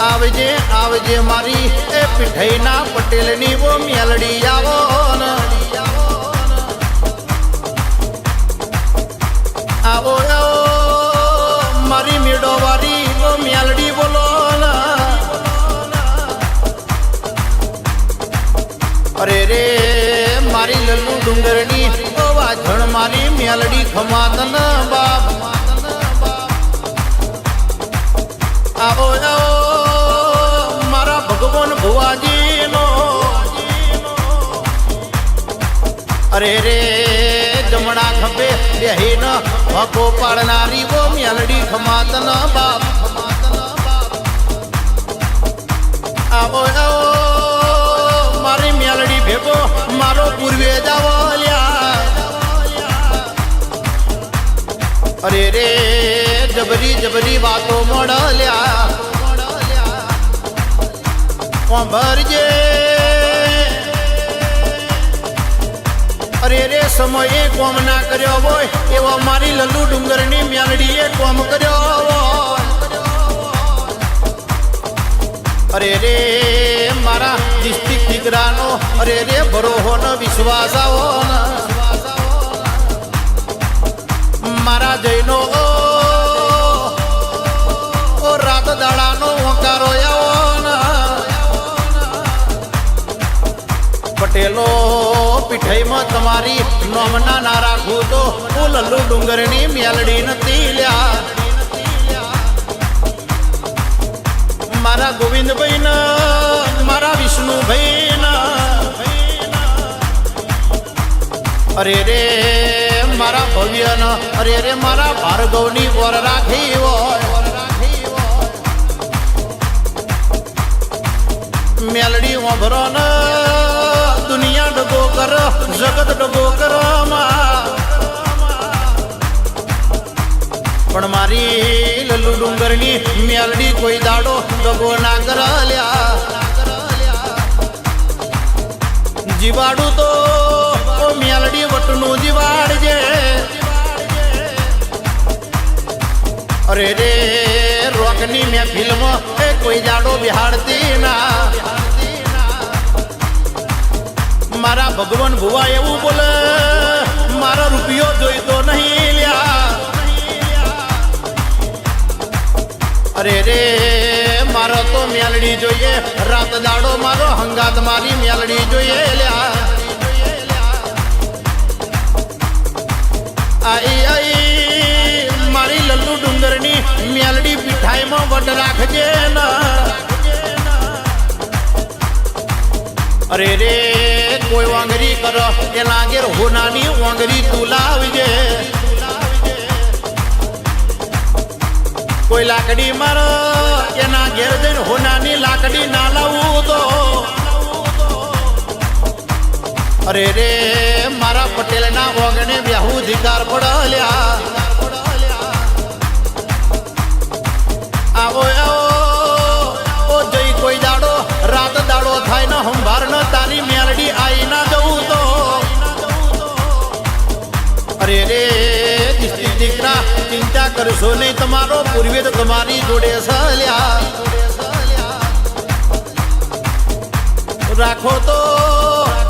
आवजे आवजे मारी ए पिठैना पटेलनी वो मेलडी आवो न आवो मारी मेडोवारी वो मेलडी बोलो न अरे रे मारी लल्लू डूंगरनी ओ वाझण मारी मेलडी खमातन बाप आवो मारा भगवान भुवाजी नो अरे रे जमणा खपे यही न हको पाड़नारी वो मेलडी खमातन बाप आवो मारी मेलडी भेगो मारो पूर्वे जावल्या अरे रे जबरी जबरी बातों मोड़ल्या भरजे अरे रे समय कोम ना कर्यो वो एवं मारी लल्लू डूंगरनी मेलडी कोम कर्यो अरे रे मारा डिस्ट्रिक्ट दिगरानो अरे रे भरोहो न विश्वास आवो न मारा जैनो ओ रात दाड़ानो वकारो आवो न पटेलो पिठाई में तमारी नोमना ना राखू तो वो लल्लू डूंगरनी मेलडी नती ल्या मारा गोविंद भाई न मारा विष्णु भाई न अरे रे मारा भव्य न अरे रे मारा भार्गवनी और राखी वो मेलडी वो भरो न दुनिया डगो कर जगत डगो कर पण मारी लल्लू डूंगरनी मेलडी कोई दाड़ो डगो ना कर लिया जीवाड़ू तो ओ मेलडी वटनू जीवाड़ जे अरे रे रोकनी में फिल्म कोई जाड़ो बिहाड़ती ना मारा भगवान भुवा एवं बोले मारा रुपयो जोई तो नहीं लिया अरे रे मारो तो मेलडी जोइए रात दाड़ो मारो हंगात मारी मेलडी जोइए लिया आई आई मारी लल्लू डूंगरनी मेलडी पिठाई में वट राखजे न अरे रे कोई वांगरी करो एना गेर होनानी वांगरी तू लावजे कोई लाकड़ी मारो एना गेर दिन होनानी लाकड़ी ना लावू तो अरे रे मारा पटेल ना वांगने ब्याहू धिकार पड़ल्या आवो ओ जई कोई दाड़ो रात दाड़ो थाय ना हम बार न तारी मेलडी आई ना जाऊ तो अरे रे दिकरा चिंता करशो नहीं तुम्हारो पूर्वे तो तुम्हारी जोड़े सल्या राखो तो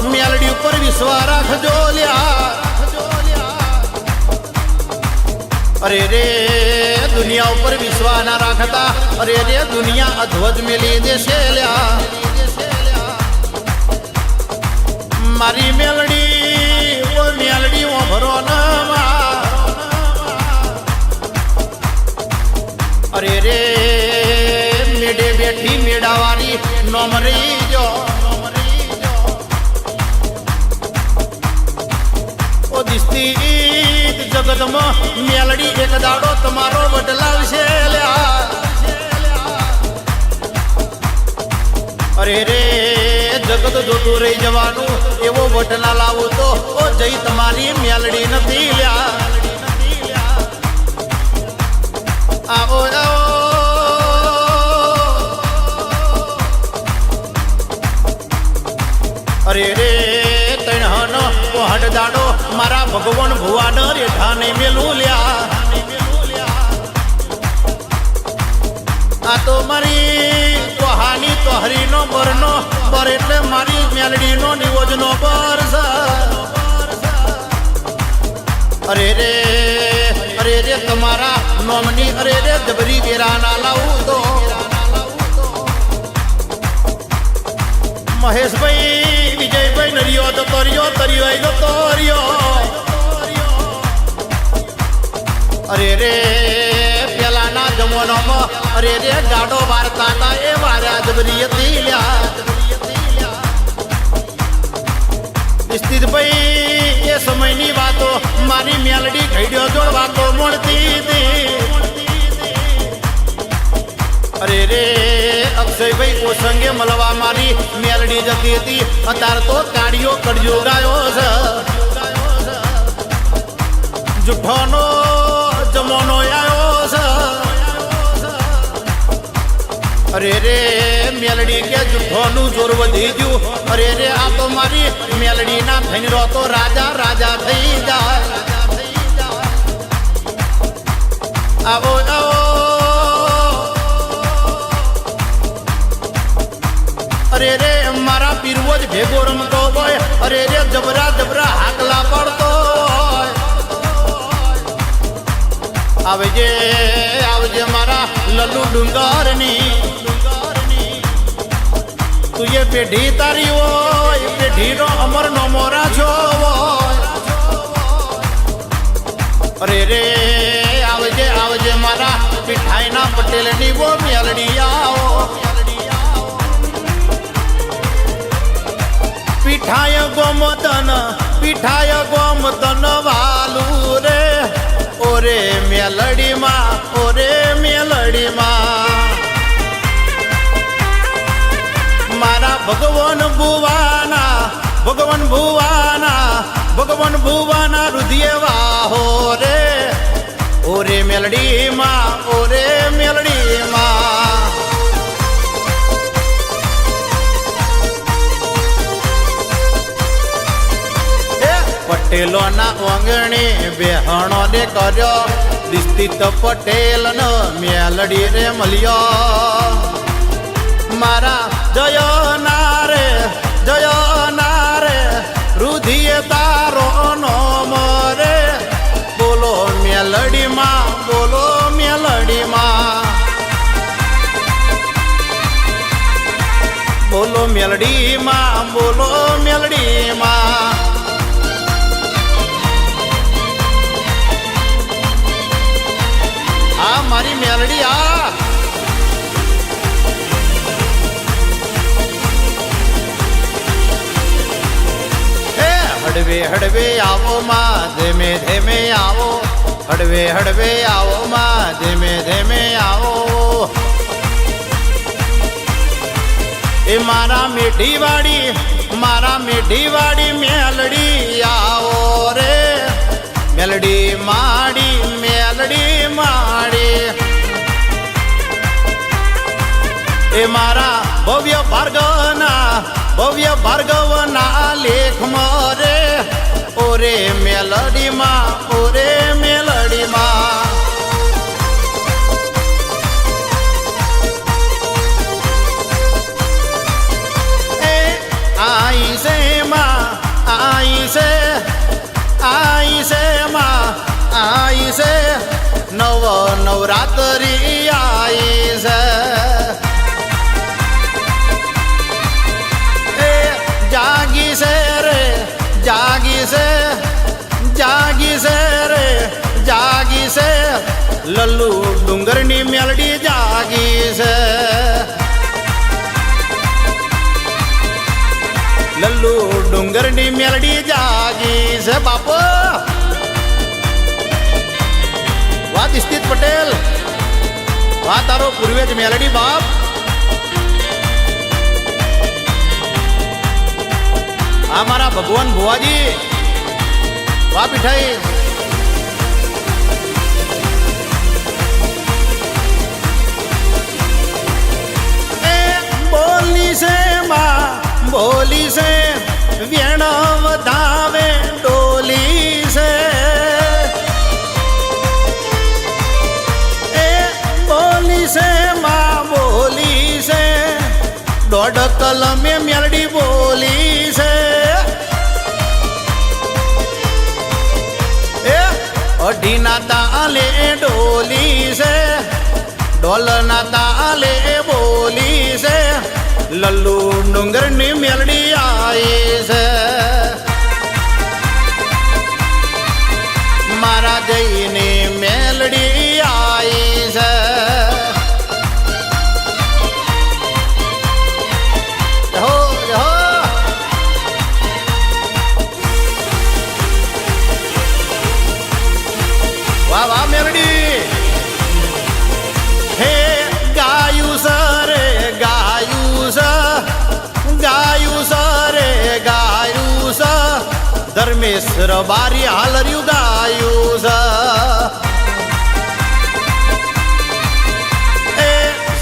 मेलडी ऊपर विश्वास राख जो लिया अरे रे दुनिया ऊपर विश्वास ना रखता अरे रे दुनिया अध्वज मिली देशे लिया मारी मेलडी वो भरो न अरे रे मेडे बैठी मेडावारी नोमरी जो ओ दिस्ती जगत में मेलडी एक दाड़ो तुम्हारो बदला विषे लिया अरे रे जगत जो तू रही जवानू एवो बटना लावू तो ओ जई तुम्हारी मेलडी नथी लिया आओ अरे रे तैन हट दाड़ो मारा भगवान भुवा न रेठा नहीं मेलू लिया आ तो मारी નંબર એટલે મારી મેલડીનો નિયોજનો પર અરે રે તમારા નોમની અરે રે જબરી વેરાના લાવું તો મહેશભાઈ વિજયભાઈ નરિયો તો તરિયો તરિયો તો તરિયો અરે રે પેલાના જમાનામાં અરે રે ગાડો વારતા હતા એ વાર્યા જબરી હતી લ્યા નિશ્ચિતભાઈ એ સમયની વાતો મારી મેલડી ઘડ્યો જોડ વાતો મળતી હતી અરે રે અક્ષયભાઈ ઓસંગે મળવા મારી મેલડી જતી હતી અત્યારે તો કાઢીઓ કડજો ગાયો છે જુઠ્ઠોનો જમોનો આવ્યો છે અરે રે મેલડી કે જુઠ્ઠોનું જોર વધી ગયું અરે રે આ તો મારી મેલડીના થઈને તો રાજા રાજા થઈ જાય આવો આવો અરે રે મારા પીરવો જ ભેગો રમતો હોય અરે રે જબરા જબરા હાકલા પડતો આવજે આવજે મારા લલ્લુ ડુંગરની તું એ પેઢી તારી હોય પેઢીનો અમર નો મોરા છો અરે રે આવજે આવજે મારા પીઠાઈના પટેલની વો મેલડી આવો પીઠાય ગોમતન વાલું રે ઓરે મેલડીમાં મારા ભગવાન ભુવાના રુધિએ વાહો રે ઓરે મેલડીમાં પટેલોના ઓંગણી બેહણો ને કર્યો દિસ્તિત પટેલ નો મેલડી રે મળ્યો મારા જય નારે રુધિએ તારો નો મરે બોલો મેલડીમાં આ મારી મેલડી આ હડવે આવો માં ધીમે ધીમે આવો હડવે આવો માં ધીમે આવો એ મારા મીઠી વાડી મેલડી આવો રે મેલડી માડી એ મારા ભવ્ય ભાર્ગવના લેખ મરે ઓરે મેલડીમાં એ આઈ છે નવરાત્રી આઈ છે જાગી છે લલ્લુ ડુંગરની મેલડી જાગી છે લલ્લુ ડુંગરની મેલડી જાગી છે બાપો વાત સ્થિત પટેલ વાત તારો પૂર્વે જ મેલડી બાપ આ મારા ભગવાન ભુવાજી વાહ પીઠાઈ બોલી છે વેણ વધાવે ડોલી છે એ બોલી છે દોઢ કલમે મેલડી કઢીના તાલે ડોલી છે, ઢોલના તાલે બોલી છે, લલ્લુ ડુંગરની મેલડી આવી છે. મારા જઈની મેલડી આવી છે. વાહ વાહ મેલડી. હે ગાયું સરે ગાયું સ, ગાયું સરે ગાયું સ, ધર્મેશ્વર બારી હાલર્યું ગાયું સ. એ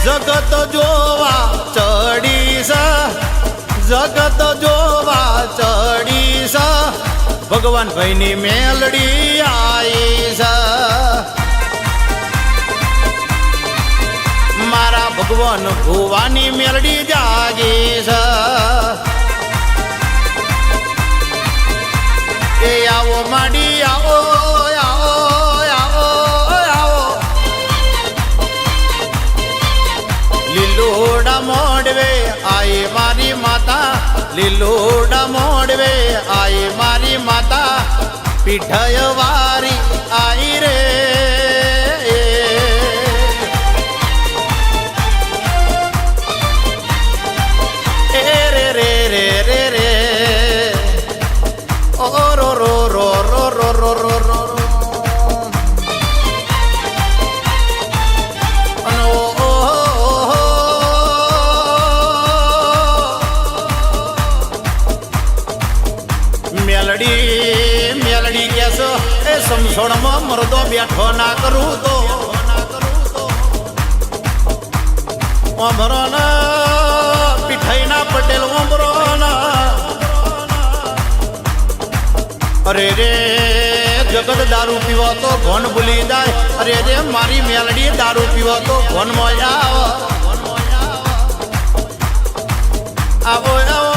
જગત જોવા ચડી સ, જગત જોવા ચડી સ, ભગવાન ભાઈની મેલડી આવી છે. મારા ભગવાન ભુવાની મેલડી જાગી છે. એ આવો માડી આવો આવો આવો આવો, લીલોડા મોડવે આઈ મારી માતા, લીલોડા મોડવે આઈ મારી માતા, પીઠય વારી આઈ રે. એ રે રે રે રે રે, ઓ રો રો રો રો રો રો રો રો, મેલડી મેલડી કેસો એ સમસોણમાં મરદો બેઠો ના કરું તો ઓમરો ના પીઠાઈ ના પટેલ ઓમરો ના. અરે રે જગત દારૂ પીવો તો ભોન ભૂલી જાય. અરે રે મારી મેલડી દારૂ પીવો તો ભોન માં આવો આવો આવો.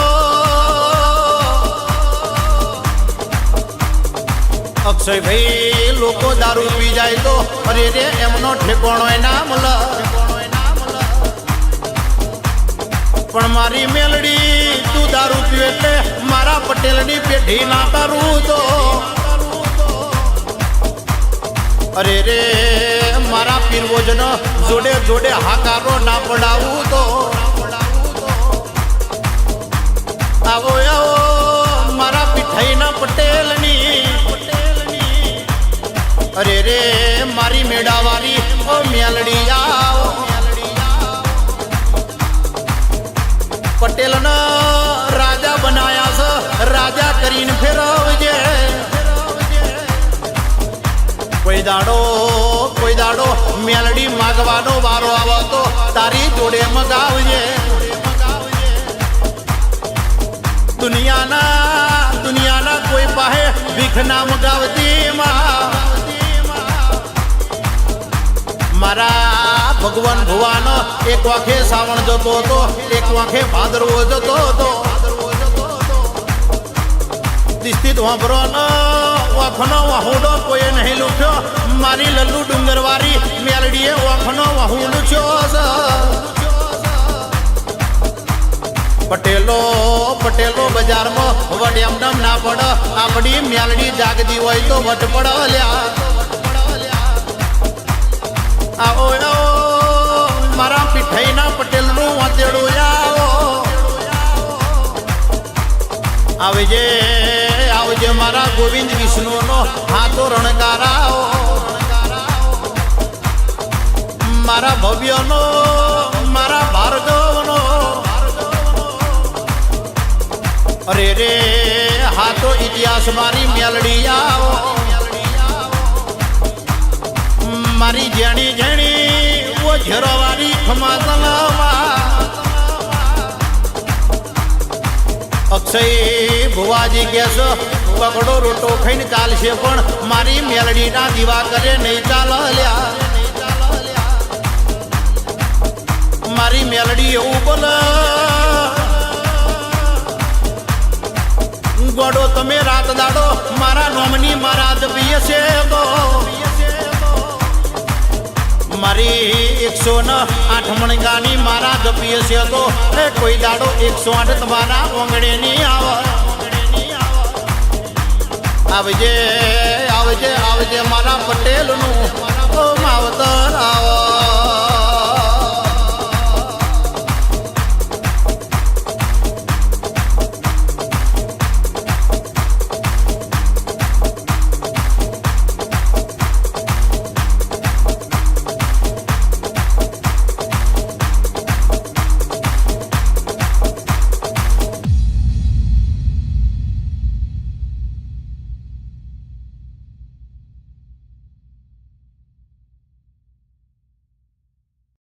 અક્ષય ભાઈ લોકો દારૂ પી જાય તો અરે રે એમનો ઠેકોણો ના મળે. પણ મારી મેલડી તું દારૂ પીવે એટલે મારા પટેલની પેઢી ના તારું તો. અરે રે મારા પીરવોજન જોડે જોડે હાકારો ના પડાવું તો. આવો આવો મારા પીઠાઈના પટેલની. અરે રે મારી મેળાવાળી ઓ મેલડી આવો. પટેલના રાજા બનાયા છે, રાજા કરીને ફેરવજે. કોઈ દાડો મેલડી માગવાનો વારો આવો તો તારી જોડે મગાવજે. દુનિયાના કોઈ પાસે ભીખ ના મગાવતી માં. મારા ભગવાન ભુવાનો એક વાંખે શ્રાવણ જતો હતો, એક વાંખે ભાદરવો જતો હતો. દિસ્તિત વાંભરો વાંખનો વાહુડો કોઈ નહીં લૂખ્યો. મારી લલ્લુ ડુંગરવાળી મેલડીએ વાંખનો વાહુ લૂખ્યો. પટેલો બજારમાં વડેમડમ ના પડ. આપણી મેલડી જાગતી હોય તો વટ પડ લ્યા. આવો મારા પીઠાઈના પટેલનું વાંચેડું આવો. આવજે મારા ગોવિંદ વિષ્ણુનો હાથો રણકારાઓ. મારા ભવ્યનો મારા ભાર્ગવનો. અરે રે હાથો ઇતિહાસ મારી મેલડી આવો. મારી જેણી ઓ ઝેરવારી ખમાતલામાં. અક્ષય ભુવાજી કેસ પકડો રોટો ખાઈને ચાલશે પણ મારી મેલડીના દીવા કરે નહીં ચાલ્યા. મારી મેલડી એવું બોલે ગોડો તમે રાત દાડો મારા નોમની મારા જ પીએ છે તો મારી 108 મણગાની મારા જપીએ છે તો કોઈ દાડો 108 તમારા ઓંગણે ની આવજે આવજે આવજે મારા પટેલ નું માવતર આવો